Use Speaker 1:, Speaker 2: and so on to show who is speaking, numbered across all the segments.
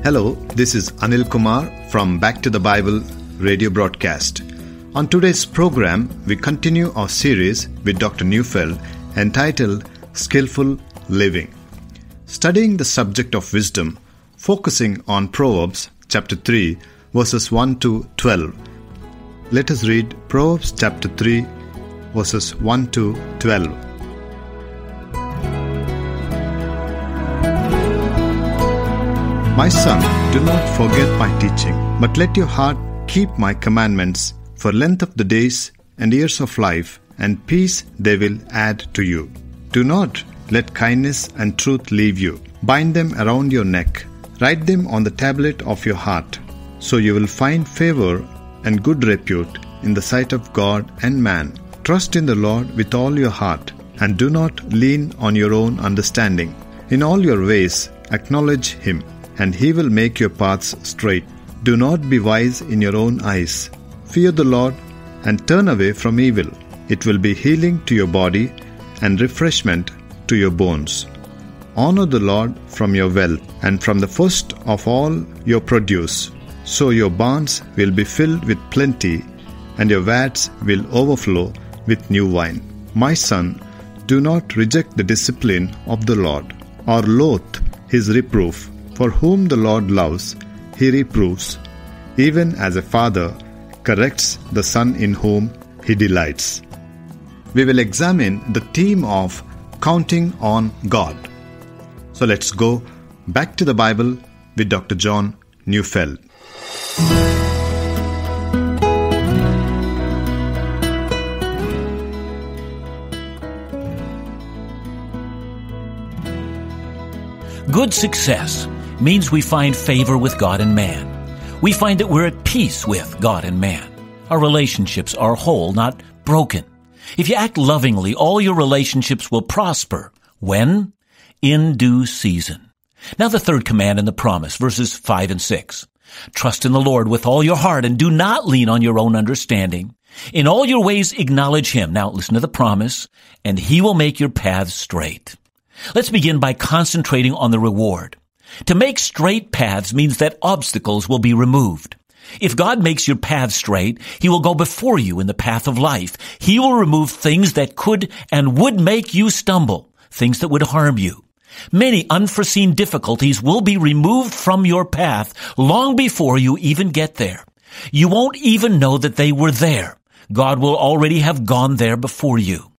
Speaker 1: Hello, this is Anil Kumar from Back to the Bible radio broadcast. On today's program, we continue our series with Dr. Neufeld entitled Skillful Living. Studying the subject of wisdom, focusing on Proverbs chapter 3, verses 1 to 12. Let us read Proverbs chapter 3, verses 1 to 12. My son, do not forget my teaching, but let your heart keep my commandments, for length of the days and years of life and peace they will add to you. Do not let kindness and truth leave you. Bind them around your neck. Write them on the tablet of your heart, so you will find favor and good repute in the sight of God and man. Trust in the Lord with all your heart, and do not lean on your own understanding. In all your ways acknowledge Him, and He will make your paths straight. Do not be wise in your own eyes. Fear the Lord and turn away from evil. It will be healing to your body and refreshment to your bones. Honor the Lord from your wealth and from the first of all your produce. So your barns will be filled with plenty, and your vats will overflow with new wine. My son, do not reject the discipline of the Lord, or loathe His reproof. For whom the Lord loves, He reproves, even as a father corrects the son in whom He delights. We will examine the theme of counting on God. So let's go back to the Bible with Dr. John Neufeld.
Speaker 2: Good success means we find favor with God and man. We find that we're at peace with God and man. Our relationships are whole, not broken. If you act lovingly, all your relationships will prosper. When? In due season. Now the third command in the promise, verses 5 and 6. Trust in the Lord with all your heart and do not lean on your own understanding. In all your ways acknowledge Him. Now listen to the promise, and He will make your paths straight. Let's begin by concentrating on the reward. To make straight paths means that obstacles will be removed. If God makes your path straight, He will go before you in the path of life. He will remove things that could and would make you stumble, things that would harm you. Many unforeseen difficulties will be removed from your path long before you even get there. You won't even know that they were there. God will already have gone there before you.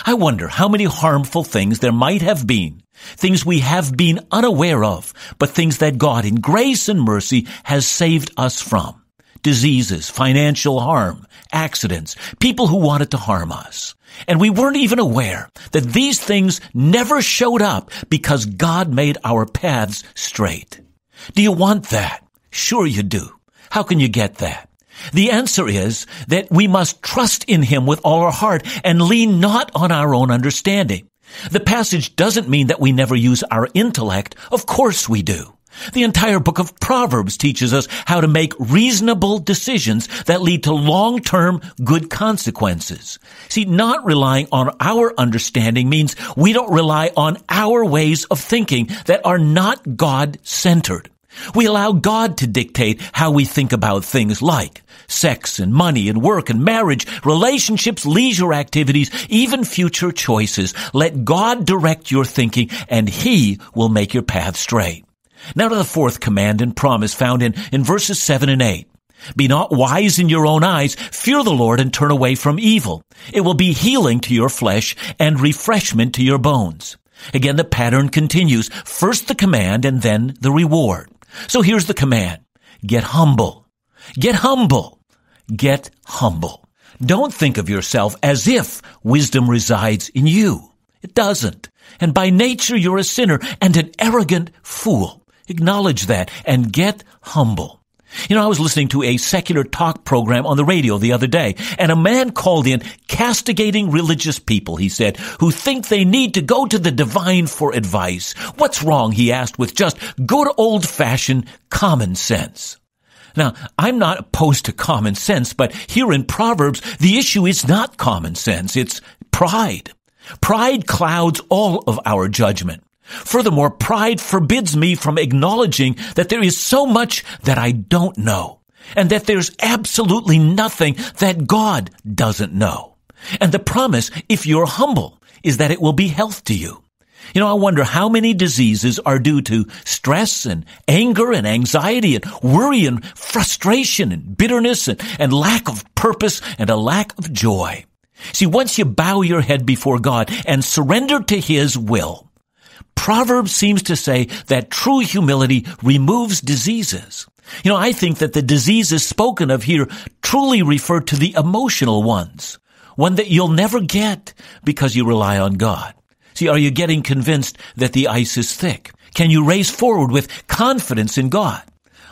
Speaker 2: I wonder how many harmful things there might have been, things we have been unaware of, but things that God in grace and mercy has saved us from. Diseases, financial harm, accidents, people who wanted to harm us. And we weren't even aware that these things never showed up because God made our paths straight. Do you want that? Sure you do. How can you get that? The answer is that we must trust in Him with all our heart and lean not on our own understanding. The passage doesn't mean that we never use our intellect. Of course we do. The entire book of Proverbs teaches us how to make reasonable decisions that lead to long-term good consequences. See, not relying on our understanding means we don't rely on our ways of thinking that are not God-centered. We allow God to dictate how we think about things like sex and money and work and marriage, relationships, leisure activities, even future choices. Let God direct your thinking, and He will make your path straight. Now to the fourth command and promise found in verses 7 and 8. Be not wise in your own eyes. Fear the Lord and turn away from evil. It will be healing to your flesh and refreshment to your bones. Again, the pattern continues. First the command and then the reward. So here's the command. Get humble. Get humble. Get humble. Don't think of yourself as if wisdom resides in you. It doesn't. And by nature you're a sinner and an arrogant fool. Acknowledge that and get humble. You know, I was listening to a secular talk program on the radio the other day, and a man called in castigating religious people, he said, who think they need to go to the divine for advice. What's wrong, he asked, with just good old-fashioned common sense? Now, I'm not opposed to common sense, but here in Proverbs, the issue is not common sense. It's pride. Pride clouds all of our judgment. Furthermore, pride forbids me from acknowledging that there is so much that I don't know, and that there's absolutely nothing that God doesn't know. And the promise, if you're humble, is that it will be health to you. I wonder how many diseases are due to stress and anger and anxiety and worry and frustration and bitterness and lack of purpose and a lack of joy. See, once you bow your head before God and surrender to His will, Proverbs seems to say that true humility removes diseases. I think that the diseases spoken of here truly refer to the emotional ones, one that you'll never get because you rely on God. See, are you getting convinced that the ice is thick? Can you race forward with confidence in God?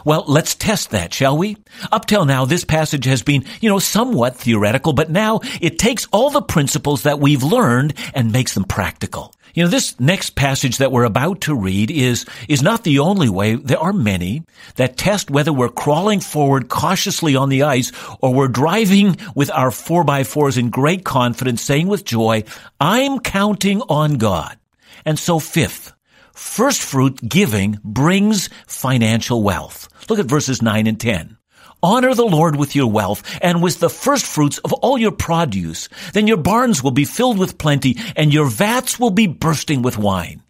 Speaker 2: Well, let's test that, shall we? Up till now, this passage has been, somewhat theoretical, but now it takes all the principles that we've learned and makes them practical. This next passage that we're about to read is not the only way. There are many that test whether we're crawling forward cautiously on the ice or we're driving with our 4x4s in great confidence, saying with joy, I'm counting on God. And so fifth, first fruit giving brings financial wealth. Look at verses 9 and 10. Honor the Lord with your wealth and with the first fruits of all your produce. Then your barns will be filled with plenty and your vats will be bursting with wine.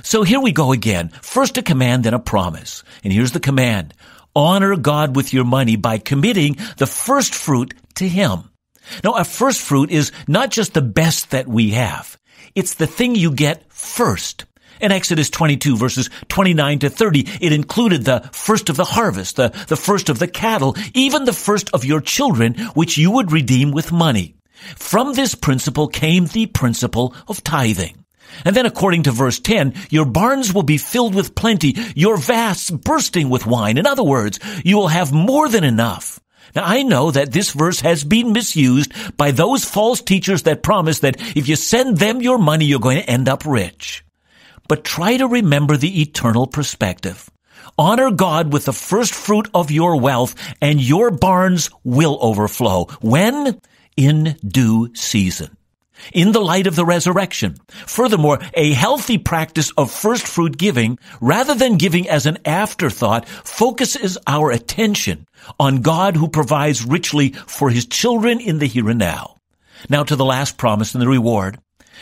Speaker 2: So here we go again. First a command, then a promise. And here's the command. Honor God with your money by committing the first fruit to Him. Now, a first fruit is not just the best that we have. It's the thing you get first. In Exodus 22, verses 29 to 30, it included the first of the harvest, the first of the cattle, even the first of your children, which you would redeem with money. From this principle came the principle of tithing. And then according to verse 10, your barns will be filled with plenty, your vats bursting with wine. In other words, you will have more than enough. Now, I know that this verse has been misused by those false teachers that promise that if you send them your money, you're going to end up rich. But try to remember the eternal perspective. Honor God with the first fruit of your wealth, and your barns will overflow. When? In due season. In the light of the resurrection. Furthermore, a healthy practice of first fruit giving, rather than giving as an afterthought, focuses our attention on God who provides richly for His children in the here and now. Now to the last promise and the reward.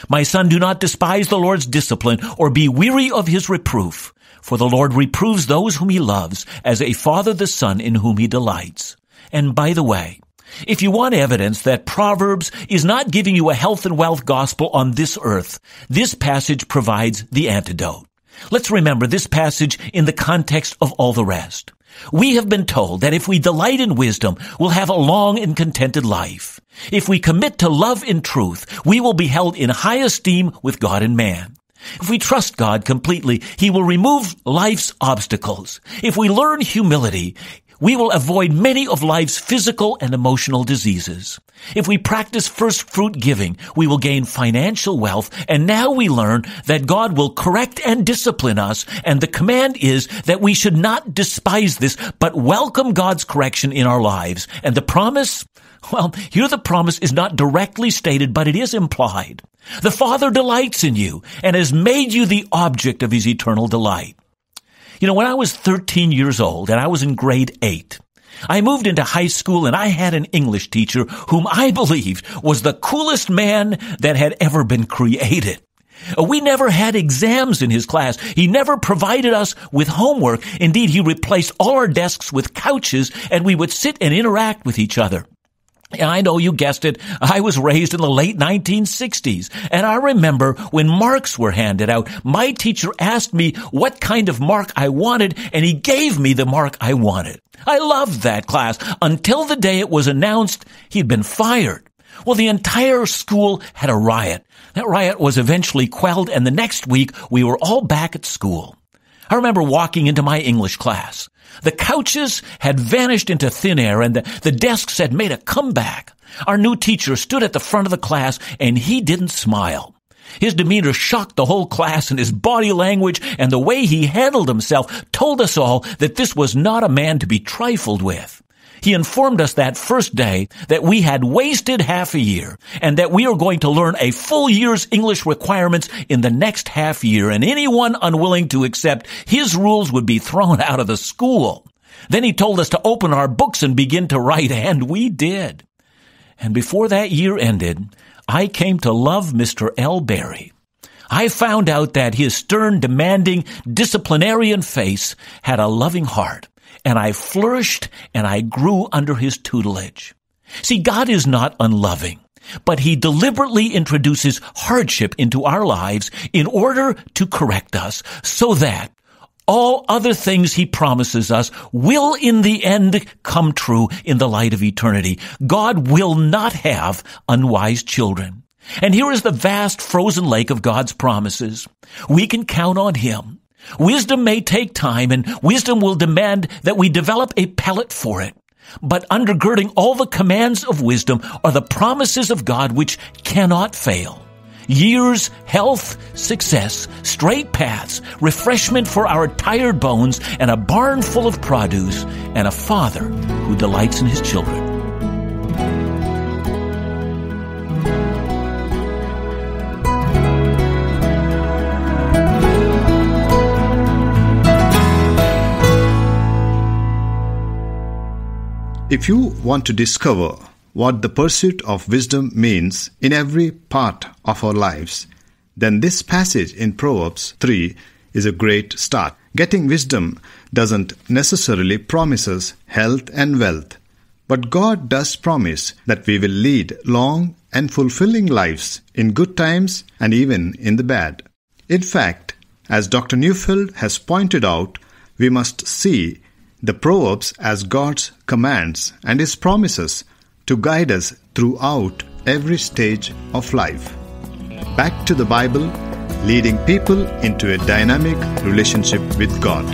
Speaker 2: My son, do not despise the Lord's discipline or be weary of His reproof. For the Lord reproves those whom He loves, as a father the son in whom He delights. And by the way, if you want evidence that Proverbs is not giving you a health and wealth gospel on this earth, this passage provides the antidote. Let's remember this passage in the context of all the rest. We have been told that if we delight in wisdom, we'll have a long and contented life. If we commit to love and truth, we will be held in high esteem with God and man. If we trust God completely, He will remove life's obstacles. If we learn humility, we will avoid many of life's physical and emotional diseases. If we practice first fruit giving, we will gain financial wealth, and now we learn that God will correct and discipline us, and the command is that we should not despise this, but welcome God's correction in our lives. And the promise? Well, here the promise is not directly stated, but it is implied. The Father delights in you and has made you the object of His eternal delight. When I was 13 years old and I was in grade 8, I moved into high school and I had an English teacher whom I believed was the coolest man that had ever been created. We never had exams in his class. He never provided us with homework. Indeed, he replaced all our desks with couches and we would sit and interact with each other. And I know you guessed it, I was raised in the late 1960s, and I remember when marks were handed out, my teacher asked me what kind of mark I wanted, and he gave me the mark I wanted. I loved that class until the day it was announced he'd been fired. Well, the entire school had a riot. That riot was eventually quelled, and the next week we were all back at school. I remember walking into my English class. The couches had vanished into thin air and the desks had made a comeback. Our new teacher stood at the front of the class and he didn't smile. His demeanor shocked the whole class, and his body language and the way he handled himself told us all that this was not a man to be trifled with. He informed us that first day that we had wasted half a year and that we are going to learn a full year's English requirements in the next half year, and anyone unwilling to accept his rules would be thrown out of the school. Then he told us to open our books and begin to write, and we did. And before that year ended, I came to love Mr. L. Berry. I found out that his stern, demanding, disciplinarian face had a loving heart, and I flourished and I grew under his tutelage. See, God is not unloving, but he deliberately introduces hardship into our lives in order to correct us so that all other things he promises us will in the end come true in the light of eternity. God will not have unwise children. And here is the vast frozen lake of God's promises. We can count on him. Wisdom may take time, and wisdom will demand that we develop a palate for it. But undergirding all the commands of wisdom are the promises of God which cannot fail. Years, health, success, straight paths, refreshment for our tired bones, and a barn full of produce, and a father who delights in his children.
Speaker 1: If you want to discover what the pursuit of wisdom means in every part of our lives, then this passage in Proverbs 3 is a great start. Getting wisdom doesn't necessarily promise us health and wealth, but God does promise that we will lead long and fulfilling lives in good times and even in the bad. In fact, as Dr. Neufeld has pointed out, we must see the Proverbs as God's commands and his promises to guide us throughout every stage of life. Back to the Bible, leading people into a dynamic relationship with God.